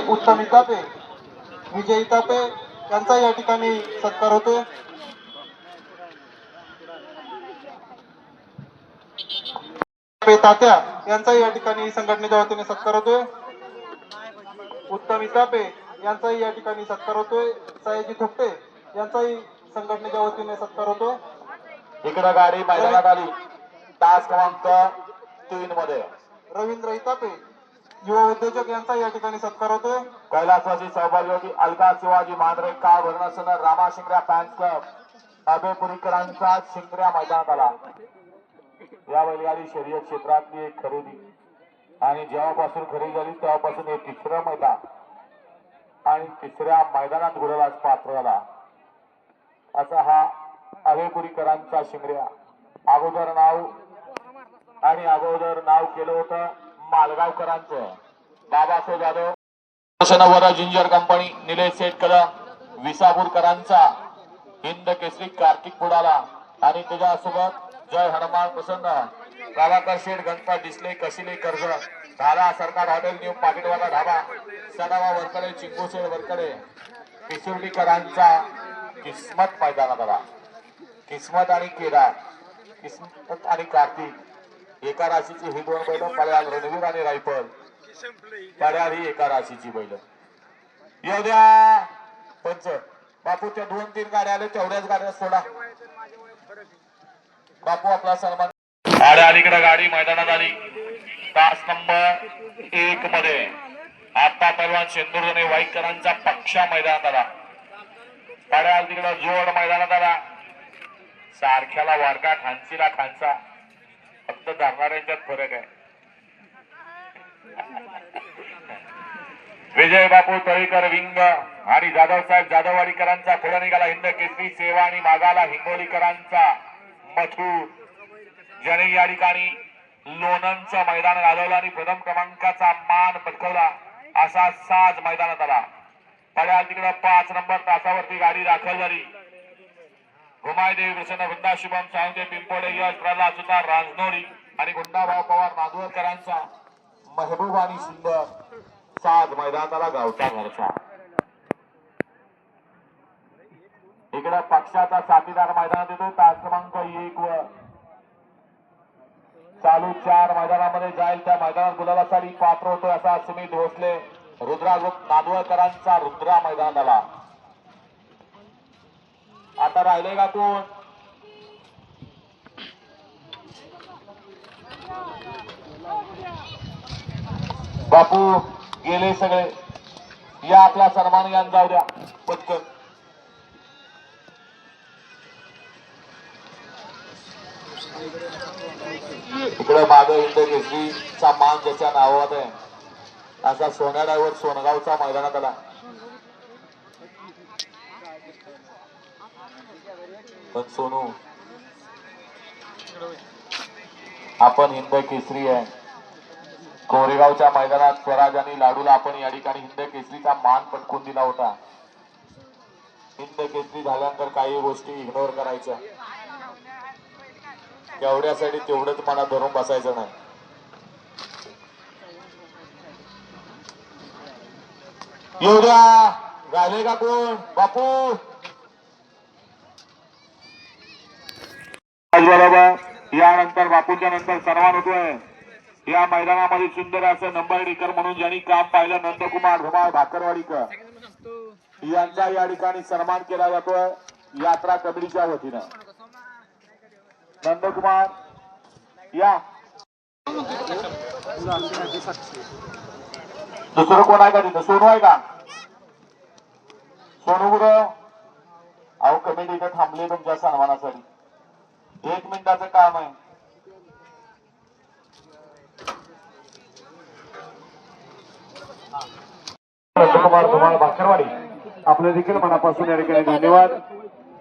उत्तम इतापे, विजय इतापे यांचा या ठिकाणी सत्कार होतोय। तात्या यांचा या ठिकाणी संघटनेच्या वतीने सत्कार होतोय। उत्तम इतापे यांचाही या ठिकाणी सत्कार होतोय। सयाजी थोपटे यांचाही संघटनेच्या वतीने सत्कार होतोय। इकडे गाडी मैदानात आली तास क्रमांक 3 मध्ये रवींद्र इतापे युवा उद्योजक यांचा या ठिकाणी सत्कार होतोय। कैलासवासी सहभागी होती अलका शिवाजी मांढरे का भरणसन रामा शिंगऱ्या फॅन्स क्लब अभयपुरीकरांचा शिंगऱ्या मैदानात आला। या बैलगाडी शर्यत क्षेत्रातली एक खरेदी आणि जेव्हापासून खरेदी झाली तेव्हापासून हे तिसरं मैदान आणि तिसऱ्या मैदानात गुलालास पात्र झाला असा हा अभयपुरीकरांचा शिंगऱ्या। अगोदर नाव केलं होतं मालगावकरांचं बाबासाहेब जाधव जिंजर कंपनी निलेश सेठ कदम विसापूरकरांचा हिंद केसरी कार्तिक पुडाला आणि त्याच्यासोबत जय हनुमान प्रसन्न गावाकर शेठ गणपत डिस्ले कशिले कर्ज धारा सरकार हॉटेल न्यू पाकिटवाला ढाबा सडावा वरकडे चिंगूशेठ वरकडे किशोरीकरांचा किस्मत मैदानात आला। किस्मत आणि केदार किस्मत आणि कार्तिक एका राशीची ही दोन बैल पळ्याल रणवीर आणि रायफल पळ्याल ही एका राशीची बैल। येऊ द्या पंच बापू त्या 2-3 गाड्या आल्या तेवढ्याच गाड्या सोडा बापू आपला सन्मान। आड्या अलीकडे गाडी मैदानात आली तास नंबर 1 मध्ये आता पैलवान शेंदूर आणि वाईकरांचा पक्षा मैदानात आला। पाड्या तिकडे जोड मैदानात आला सारख्याला वारका खांचीला खांचा फक्त धरणाऱ्यांच्यात फरक आहे। विजय बापू तळीकर विंग आणि जाधव साहेब जाधववाडीकरांचा पुढे निघाला हिंद केसरी सेवा आणि मागाला हिंगोलीकरांचा मथुर ज्याने या ठिकाणी लोणंदचं मैदान गाजवलं आणि प्रथम क्रमांकाचा मान पटकवला असा साज मैदानात आला। पाड्या तिकडे 5 नंबर तासावरती गाडी दाखल झाली। घुमायदेवी प्रसन्न वृंदा शुभम सावंते पिंपोडे यश प्रल्हाद सुतार राजनोरी आणि गुंडाभाऊ पवार नांदुरकरांचा महबूब आणि सुंदर साज मैदानात आला गावचा घरचा। इकडे पक्षाचा साथीदार मैदानात येतो तास क्रमांक 1 वर चालू 4 मैदानामध्ये जाईल त्या मैदानात गुलाबासाठी पात्र होतो असा सुमित भोसले रुद्रा ग्रुप नादवळकरांचा रुद्रा मैदानात आला। आता राहिले का कोण बापू गेले सगळे या आपला सन्मान यान जाऊ द्या पटकन। इकडे मागे हिंद केसरीचा मान ज्याच्या नावात आहे असा सोन्या ड्रायव्हर सोनगावचा मैदानात आला। पण सोनू आपण हिंद केसरी आहे कोरेगावच्या मैदानात स्वराज आणि लाडूला आपण या ठिकाणी हिंद केसरीचा मान पटकून दिला होता। हिंद केसरी झाल्यानंतर काही गोष्टी इग्नोर करायच्या तेवढ्यासाठी तेवढंच मनात धरून बसायचं नाही। एवढ्या राहिले का कोण बापू यानंतर बापूच्या नंतर सन्मान होतोय या मैदानामध्ये सुंदर असं नंबर डेकर म्हणून ज्यांनी काम पाहिलं नंदकुमार धुमाळ भाकरवाडीकर यांचा या ठिकाणी सन्मान केला जातोय यात्रा कमिटीच्या वतीनं। नंदकुमार या दुसरं कोण आहे का तिथं सोनू आहे का सोनू कुठं अहो कमिटी इथं थांबले तुमच्या सन्मानासाठी 1 मिनिटाचं काम आहे। नंदकुमार धुमाळ भाकरवाडी आपले देखील मनापासून या ठिकाणी धन्यवाद।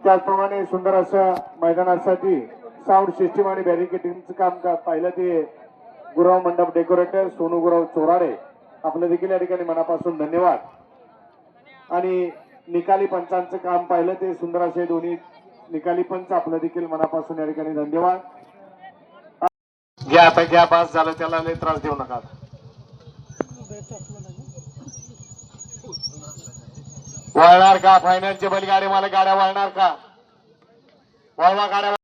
त्याचप्रमाणे सुंदर असं मैदानासाठी साऊंड सिस्टीम आणि बॅरिकेडिंगचं काम पाहिलं ते गुरव मंडप डेकोरेटर सोनू गुरव चोराडे आपले देखील या ठिकाणी मनापासून धन्यवाद। आणि निकाली पंचांचं काम पाहिलं ते सुंदर असे दोन्ही निकाली पंच आपलं देखील मनापासून या ठिकाणी धन्यवाद। घ्या आता घ्या बस झालं त्याला लय त्रास देऊ नका। वळणार का फायनलचे बैलगाडी मला गाड्या वळणार का? वळवा गाड्या.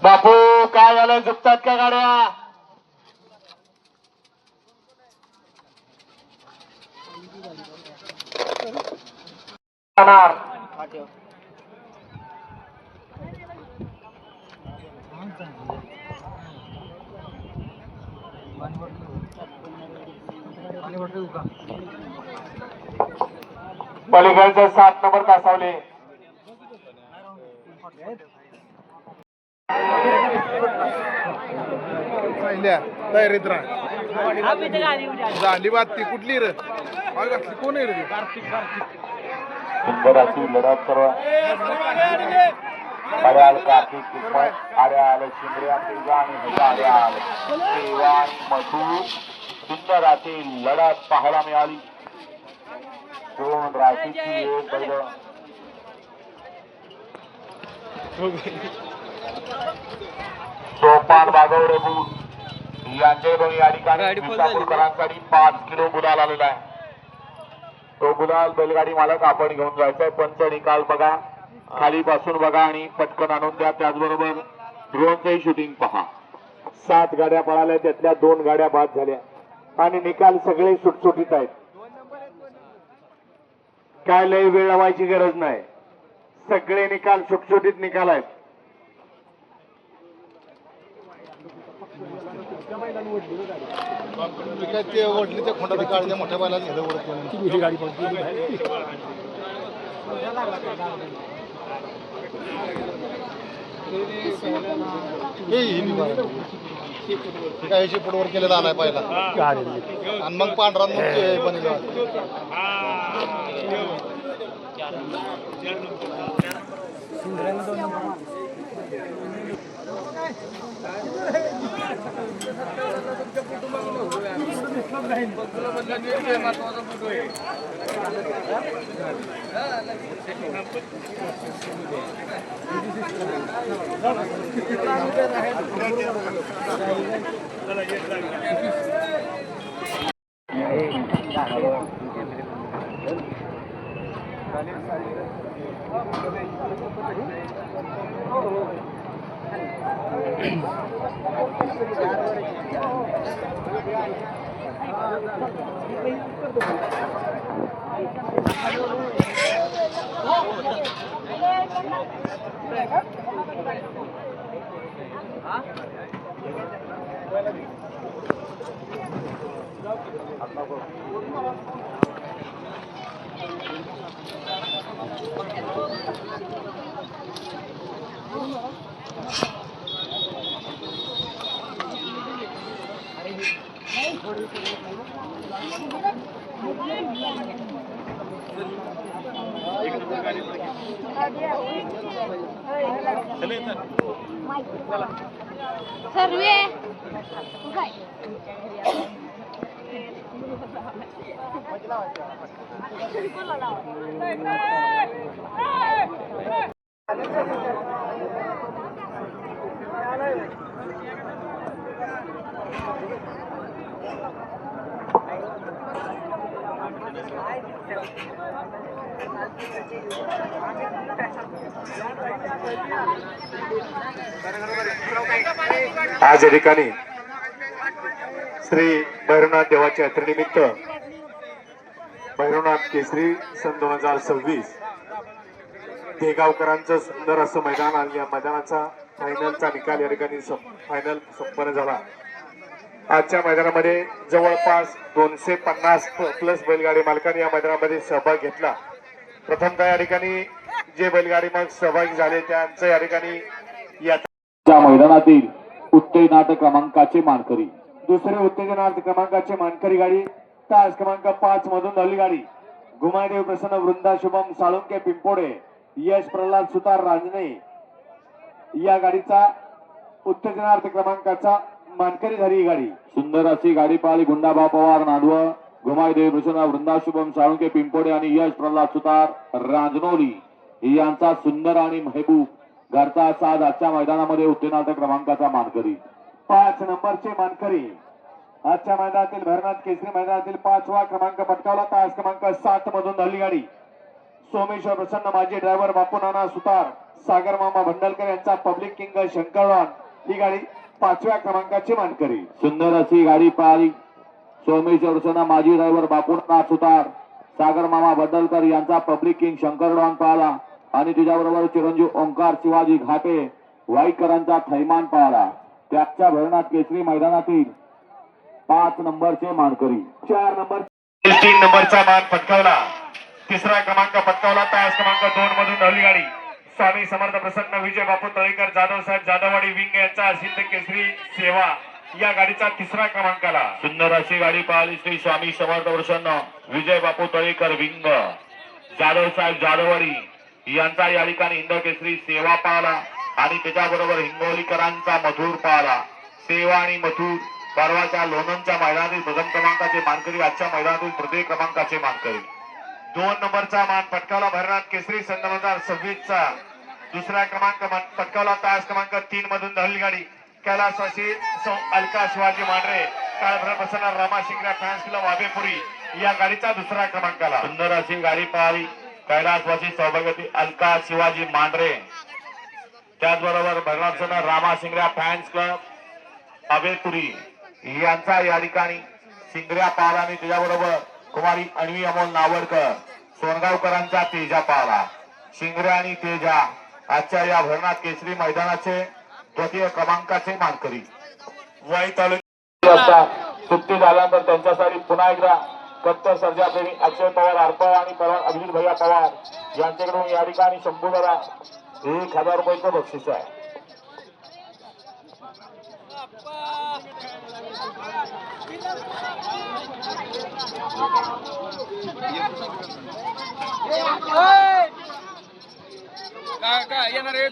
बापू काय झालं, झुकतात का गाड्या? पलीकडचे 7 नंबर कासावले. तयारीत राहा झाली बात ती कुठली रे घातली कोण आहे रे सुंदर अशी लढत सर्व अड्याल कार्तिक किस्मत अड्याल शिंद्रे आणि अड्याल देवान मधू सुंदर अशी लढत पाहायला मिळाली. 2 राशीची एक बैल सोपान बागवडे बूट यांचे दोन या ठिकाणी विसापूरकरांसाठी 5 किलो गुलाल आलेला आहे. तो गुलाल बैलगाडी मालक आपण घेऊन जायचंय. पंच निकाल बघा, खाली पासून बघा आणि पटकन आणून द्या. त्याचबरोबर ड्रोनचंही शूटिंग पहा. 7 गाड्या पळाल्या, त्यातल्या 2 गाड्या बाद झाल्या आणि निकाल सगळे सुटसुटीत आहेत. काय लय वेळ लावायची गरज नाही, सगळे निकाल सुटसुटीत निकाल आहेत. ते ओढली त्या खोंडात काढल्या मोठ्या बायला नेलं ओढत गाडी काय पुढवर केलेला आलाय पहिला आणि मग पांढरा सर्वे आज या ठिकाणी श्री भैरवनाथ देवाच्या यात्रेनिमित्त भैरवनाथ केसरी सन 2026 देगावकरांचं सुंदर असं मैदान आणि या मैदानाचा फायनलचा निकाल या ठिकाणी फायनल संपन्न झाला. आजच्या मैदानामध्ये जवळपास 250 प्लस बैलगाडी मालकांनी या मैदानामध्ये सहभाग घेतला. प्रथमतः या ठिकाणी जे बैलगाडी मालक सहभागी झाले त्यांचं या ठिकाणी या मैदानातील उत्तेजनार्थ क्रमांकाचे मानकरी, दुसरे उत्तेजनार्थ क्रमांकाचे मानकरी गाडी तास क्रमांक 5 मधून धरली गाडी घुमादेव प्रसन्न वृंदा शुभम साळुंके पिंपोडे यश प्रल्हाद सुतार रांजणे या गाडीचा उत्तेजनार्थ क्रमांकाचा मानकरी झाली. गाडी सुंदर अशी गाडी पाहिली. गुंडाबा पवार नांदव घुमादेव प्रसन्न वृंदा शुभम साळुंके पिंपोडे आणि यश प्रल्हाद सुतार रांजनोली यांचा सुंदर आणि महबूब घरचा साथ आजच्या मैदानामध्ये उत्तेजनार्थ क्रमांकाचा मानकरी. 5 नंबरचे मानकरी आजच्या मैदानातील भरनाथ केसरी मैदानातील 5वा क्रमांक पटकावला तास क्रमांक 7 मधून धावली गाडी सोमेश्वर प्रसन्न माजी ड्रायव्हर बापू नाना सुतार सागर मामा भंडलकर यांचा पब्लिक किंग शंकरवान ही गाडी 5व्या क्रमांकाची मानकरी. सुंदर अशी गाडी पळाली. सोमेश्वर प्रसन्न माजी ड्रायव्हर बापू नाना सुतार सागर मामा भंडलकर यांचा पब्लिक किंग शंकरवान पळाला आणि त्याच्याबरोबर चिरंजीव ओंकार शिवाजी घाटे वाईकरांचा थैमान पळाला. त्याच्या भरनाथ केसरी मैदानातील 5 नंबरचे मानकरी. 4 नंबर 3 नंबरचा मान पटकावला. तिसरा क्रमांक पटकावला तास क्रमांक 2 मधून धावली गाडी स्वामी समर्थ प्रसन्न विजय बापू तळेकर जाधव साहेब जाधववाडी विंग यांचा हिंद केसरी सेवा या गाडीचा 3रा क्रमांकाला. सुंदर अशी गाडी पळाली. श्री स्वामी समर्थ प्रसन्न विजय बापू तळेकर विंग जाधव साहेब जाधववाडी यांचा या ठिकाणी हिंद केसरी सेवा पाहला आणि त्याच्याबरोबर हिंगोलीकरांचा मथुर पाहला. सेवा आणि मथुर परवाच्या लोणंदच्या मैदानातील प्रथम क्रमांकाचे मानकरी, आजच्या मैदानातील तृतीय क्रमांकाचे मानकरी. 2 नंबरचा मान पटकावला भरनाथ केसरी सन 2026चा 2रा क्रमांक पटकावला तास क्रमांक 3 मधून धावली गाडी कैलासवासी अलका शिवाजी मांढरे काळभैरव प्रसन्न रामा शिंगऱ्या फॅन्स क्लब वाबेपुरी या गाडीचा 2रा क्रमांकाला. सुंदर अशी गाडी पळाली. कैलासवासी सौभाग्यवती अलका शिवाजी मांढरे त्याचबरोबर भरनाथ रामा शिंगऱ्या फॅन्स क्लब अबेपुरी यांचा या ठिकाणी शिंगऱ्या पाहला आणि त्याच्याबरोबर कुमारी अण्वी अमोल नावडकर सोनगावकरांचा तेजा पाहला. शिंगऱ्या आणि तेजा आजच्या या भरनाथ केसरी मैदानाचे द्वितीय क्रमांकाचे मानकरी. वाई तालुक्यात सुट्टी झाल्यानंतर त्यांच्यासाठी पुन्हा एकदा कट्टर सर्जाप्रेमी अक्षय पवार आरपळ आणि परवा अभिजित भैया पवार यांच्याकडून या ठिकाणी शंभूला 1000 रुपयाचं बक्षीस आहे. काय येणार आहे